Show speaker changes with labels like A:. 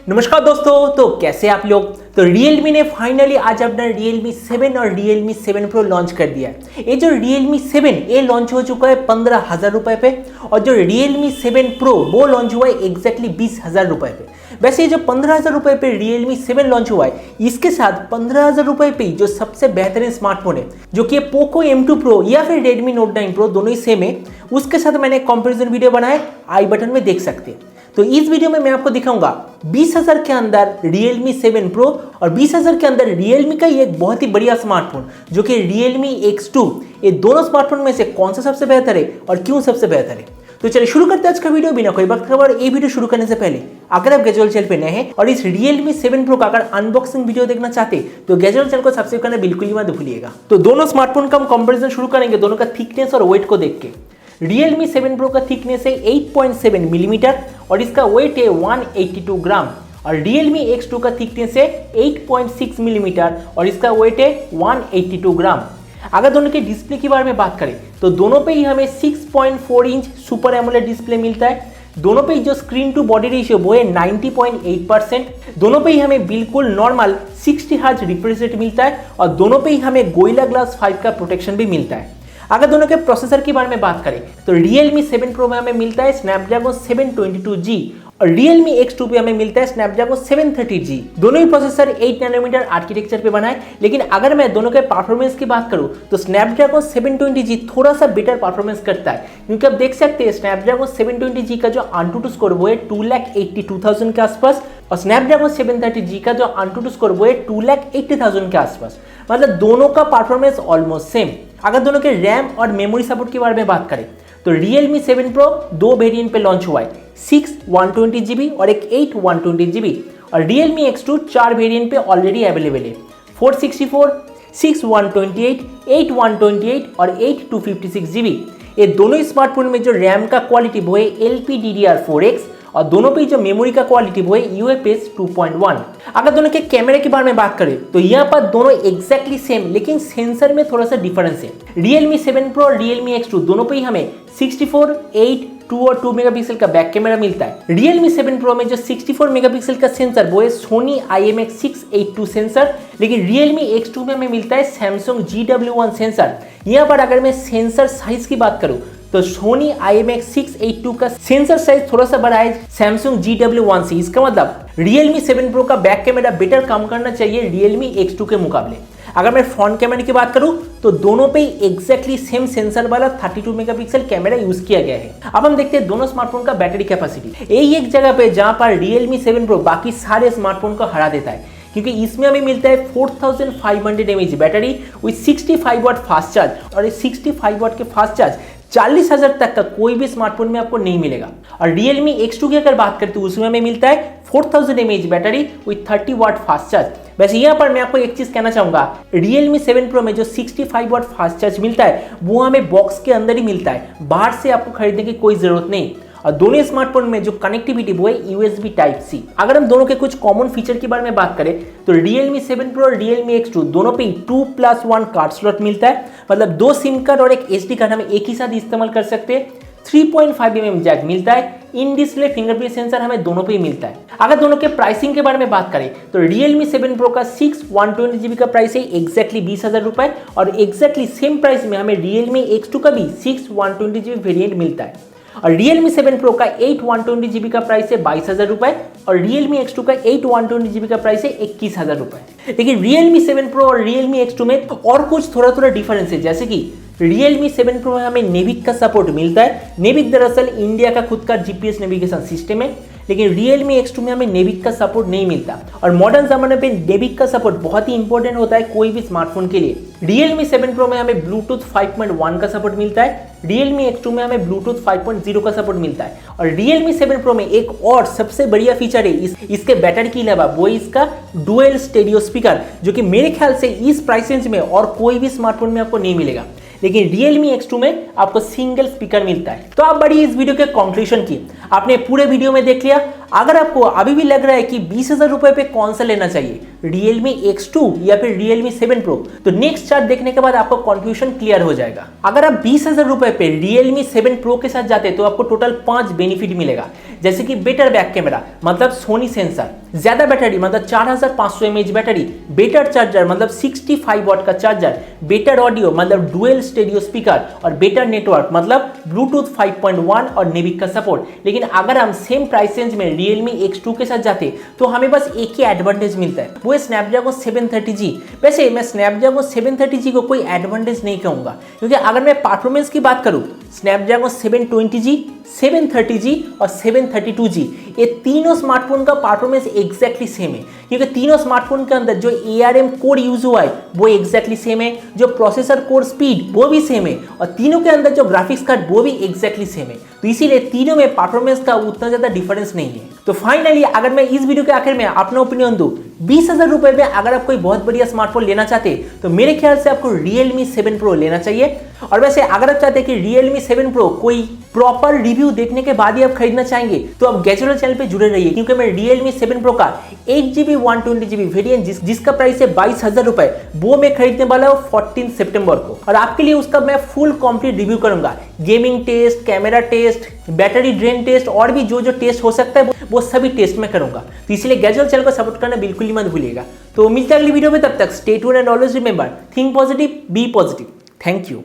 A: नमस्कार दोस्तों, तो कैसे आप लोग। तो Realme ने फाइनली आज अपना Realme 7 और Realme 7 Pro लॉन्च कर दिया है। ये जो Realme 7 ये लॉन्च हो चुका है 15,000 रुपए पे और जो Realme 7 Pro वो लॉन्च हुआ है एग्जैक्टली 20,000 रुपए पे। वैसे ये जो 15,000 रुपए पे Realme 7 लॉन्च हुआ है, इसके साथ 15,000 रुपए पे जो सबसे बेहतरीन स्मार्टफोन है जो कि Poco M2 Pro या फिर Redmi Note 9 Pro दोनों ही सेम है, उसके साथ मैंने कंपैरिजन वीडियो बनाया, आई बटन में देख सकते हैं। तो इस वीडियो में मैं आपको दिखाऊंगा 20,000 के अंदर Realme 7 Pro और 20,000 के अंदर Realme का एक बहुत ही बढ़िया स्मार्टफोन जो कि Realme X2। ये दोनों स्मार्टफोन में से कौन सा सबसे बेहतर है और क्यों सबसे बेहतर है। तो चलिए शुरू करते हैं आज का वीडियो बिना कोई वक्त खबर। ये वीडियो शुरू करने से पहले अगर आप गैजेट चैनल पे नए हैं और इस Realme 7 Pro का अगर अनबॉक्सिंग वीडियो देखना चाहते तो गैजेट चैनल को सब्सक्राइब करना बिल्कुल ही मत भूलिएगा। तो दोनों स्मार्टफोन का हम कंपैरिजन शुरू करेंगे दोनों का थिकनेस और वेट को देख के। Realme 7 Pro का थिकनेस है 8.7 मिलीमीटर और इसका वेट है 182 ग्राम और Realme X2 का थिकनेस है 8.6 मिलीमीटर और इसका वेट है 182 ग्राम। अगर दोनों के डिस्प्ले के बारे में बात करें तो दोनों पे ही हमें 6.4 इंच सुपर एमोलेड डिस्प्ले मिलता है। दोनों पे ही जो स्क्रीन टू बॉडी रेशियो वो है 90.8%। दोनों पे ही हमें बिल्कुल नॉर्मल 60 हर्ट्ज रिफ्रेश रेट मिलता है और दोनों पे ही हमें गोरिल्ला ग्लास 5 का प्रोटेक्शन भी मिलता है। अगर दोनों के प्रोसेसर के बारे में बात करें तो Realme 7 Pro में हमें मिलता है Snapdragon 722G और Realme X2 पे हमें मिलता है Snapdragon 730G। दोनों ही प्रोसेसर 8 नैनोमीटर आर्किटेक्चर पे बना है, लेकिन अगर मैं दोनों के परफॉर्मेंस की बात करूं तो Snapdragon 720G थोड़ा सा बेटर परफॉर्मेंस करता है, क्योंकि आप देख सकते हैं Snapdragon 720G का जो AnTuTu स्कोर वो है 2,82,000 के आसपास और Snapdragon 730G का जो AnTuTu स्कोर वो है 2,80,000 के आसपास। मतलब दोनों का परफॉर्मेंस ऑलमोस्ट सेम। अगर दोनों के रैम और मेमोरी सपोर्ट के बारे में बात करें तो Realme 7 Pro दो वेरिएंट पे लॉन्च हुआ है, 6 120GB और एक 8 120GB और Realme X2 चार वेरिएंट पे ऑलरेडी अवेलेबल है, 464, 6 128, 8 128 और 8 256GB। ये दोनों स्मार्टफोन में जो रैम का क्वालिटी वो है LPDDR4X और दोनों पे जो मेमोरी का क्वालिटी वो है UFS 2.1। अगर दोनों के कैमरे के बारे में बात करें तो यहाँ पर दोनों एग्जैक्टली सेम, लेकिन सेंसर में थोड़ा सा डिफरेंस है। Realme 7 Pro और Realme X2 दोनों पे ही हमें 64, 8, 2 और 2 मेगापिक्सल का बैक कैमरा मिलता है। Realme 7 Pro में जो 64 मेगापिक्सल का सेंसर वो है Sony IMX682 सेंसर, लेकिन Realme X2 में हमें मिलता है Samsung GW1 सेंसर। यहाँ पर अगर मैं सेंसर साइज की बात करूँ तो Sony IMX682 का सेंसर साइज थोड़ा सा बड़ा है Samsung GW1 से। इसका मतलब Realme 7 Pro का बैक कैमरा बेटर काम करना चाहिए Realme X2 के मुकाबले। अगर मैं फ्रंट कैमरे की बात करूं तो दोनों पे एग्जैक्टली सेम सेंसर वाला 32 मेगापिक्सल कैमरा यूज किया गया है। अब हम देखते हैं दोनों स्मार्टफोन का बैटरी कैपेसिटी। यही एक जगह पे जहां पर Realme 7 Pro बाकी सारे स्मार्टफोन को हरा देता है, क्योंकि इसमें हमें मिलता है 4500 mAh battery with 65 watt fast charge और इस 65 वाट के फास्ट चार्ज 40,000 तक का कोई भी स्मार्टफोन में आपको नहीं मिलेगा। और Realme X2 की अगर बात करते हैं उसमें हमें मिलता है 4000 mAh battery with 30 watt fast charge. वैसे यहाँ पर मैं आपको एक चीज कहना चाहूंगा, Realme 7 Pro में जो 65 वाट फास्ट चार्ज मिलता है वो हमें बॉक्स के अंदर ही मिलता है, बाहर से आपको खरीदने की कोई जरूरत नहीं। और दोनों स्मार्टफोन में जो कनेक्टिविटी वो है USB Type-C। अगर हम दोनों के कुछ कॉमन फीचर के बारे में बात करें तो Realme 7 Pro और Realme X2 दोनों पे 2+1 कार्ड स्लॉट मिलता है, मतलब दो सिम कार्ड और एक SD कार्ड हम एक ही साथ इस्तेमाल कर सकते हैं। 3.5mm जैक मिलता है, इन डिस्प्ले फिंगरप्रिंट सेंसर हमें दोनों पे ही मिलता है। अगर दोनों के प्राइसिंग के बारे में बात करें तो Realme 7 Pro का 6 120GB का प्राइस है एग्जैक्टली 20,000 रुपए और एग्जैक्टली सेम प्राइस में हमें Realme X2 का भी 6 120GB वेरिएंट मिलता है। और Realme 7 Pro का 8 120GB का प्राइस है 22,000 रुपए और Realme X2 का 8 120GB का प्राइस है 21,000 रुपए। लेकिन Realme 7 Pro और Realme X2 में और कुछ थोड़ा थोड़ा डिफरेंस है, जैसे कि Realme 7 Pro में हमें नेविक का सपोर्ट मिलता है। नेविक दरअसल इंडिया का खुद का GPS नेविगेशन सिस्टम है, लेकिन Realme X2 में हमें नेविक का सपोर्ट नहीं मिलता और मॉडर्न जमाने पे नेविक का सपोर्ट बहुत ही इंपॉर्टेंट होता है कोई भी स्मार्टफोन के लिए। Realme 7 Pro में हमें Bluetooth 5.1 का सपोर्ट मिलता है, Realme X2 में हमें Bluetooth 5.0 का सपोर्ट मिलता है और Realme 7 Pro में एक और सबसे बढ़िया फीचर है इसके बैटरी के अलावा वो इसका डुअल स्टेरियो स्पीकर, जो कि मेरे ख्याल से इस प्राइस रेंज में और कोई भी स्मार्टफोन में आपको नहीं मिलेगा। लेकिन Realme X2 में आपको सिंगल स्पीकर मिलता है। तो आप बड़ी इस वीडियो के कंक्लूजन की आपने पूरे वीडियो में देख लिया। अगर आपको अभी भी लग रहा है कि 20,000 रुपए पे कौन सा लेना चाहिए, Realme X2 या फिर Realme 7 Pro, तो नेक्स्ट चार्ट देखने के बाद आपको कंफ्यूजन क्लियर हो जाएगा। अगर आप 20,000 रुपए पे Realme 7 Pro के साथ जाते तो आपको टोटल 5 बेनिफिट मिलेगा, जैसे कि बेटर बैक कैमरा मतलब सोनी सेंसर, ज्यादा बैटरी मतलब 4500 mAh बैटरी, बेटर चार्जर मतलब 65 वॉट का चार्जर, बेटर ऑडियो मतलब डुअल स्टेरियो स्पीकर और बेटर नेटवर्क मतलब ब्लूटूथ 5.1 और नेविक का सपोर्ट। लेकिन अगर हम सेम प्राइस रेंज में Realme X2 के साथ जाते तो हमें बस एक ही एडवांटेज मिलता है, वो है स्नैपड्रैगन 730G। वैसे मैं स्नैपड्रैगन 730G को कोई एडवांटेज नहीं कहूंगा, क्योंकि अगर मैं परफॉर्मेंस की बात करूं, स्नैपड्रैगन 720G, 730G और 732G, ये तीनों स्मार्टफोन का परफॉर्मेंस एग्जैक्टली सेम है, क्योंकि तीनों स्मार्टफोन के अंदर जो ARM कोर यूज हुआ है वो एग्जैक्टली सेम है, जो प्रोसेसर कोर स्पीड वो भी सेम है और तीनों के अंदर जो ग्राफिक्स कार्ड वो भी एग्जैक्टली सेम है। तो इसीलिए तीनों में परफॉर्मेंस का उतना ज्यादा डिफरेंस नहीं है। तो फाइनली अगर मैं इस वीडियो के आखिर में अपना ओपिनियन दूं, 20,000 रुपए में अगर आप कोई बहुत बढ़िया स्मार्टफोन लेना चाहते तो मेरे ख्याल से आपको Realme 7 Pro लेना चाहिए। और वैसे अगर आप चाहते हैं कि Realme 7 Pro कोई प्रॉपर रिव्यू देखने के बाद ही आप खरीदना चाहेंगे तो आप गैजेट चैनल पे जुड़े रहिए, क्योंकि मैं Realme 7 Pro का 8GB 128GB वेरिएंट जिसका प्राइस है 22,000 रुपए, वो मैं खरीदने वाला हूँ 14 सितंबर को, और आपके लिए उसका मैं फुल कंप्लीट रिव्यू करूंगा। Gaming test, camera test, battery drain test और भी जो टेस्ट हो सकता है वो सभी टेस्ट में करूंगा। तो इसलिए गैजेट चैनल को सपोर्ट करना बिल्कुल ही मत भूलिएगा। तो मिलते हैं अगली वीडियो में, तब तक stay tuned and always remember, think positive, be positive. Thank you.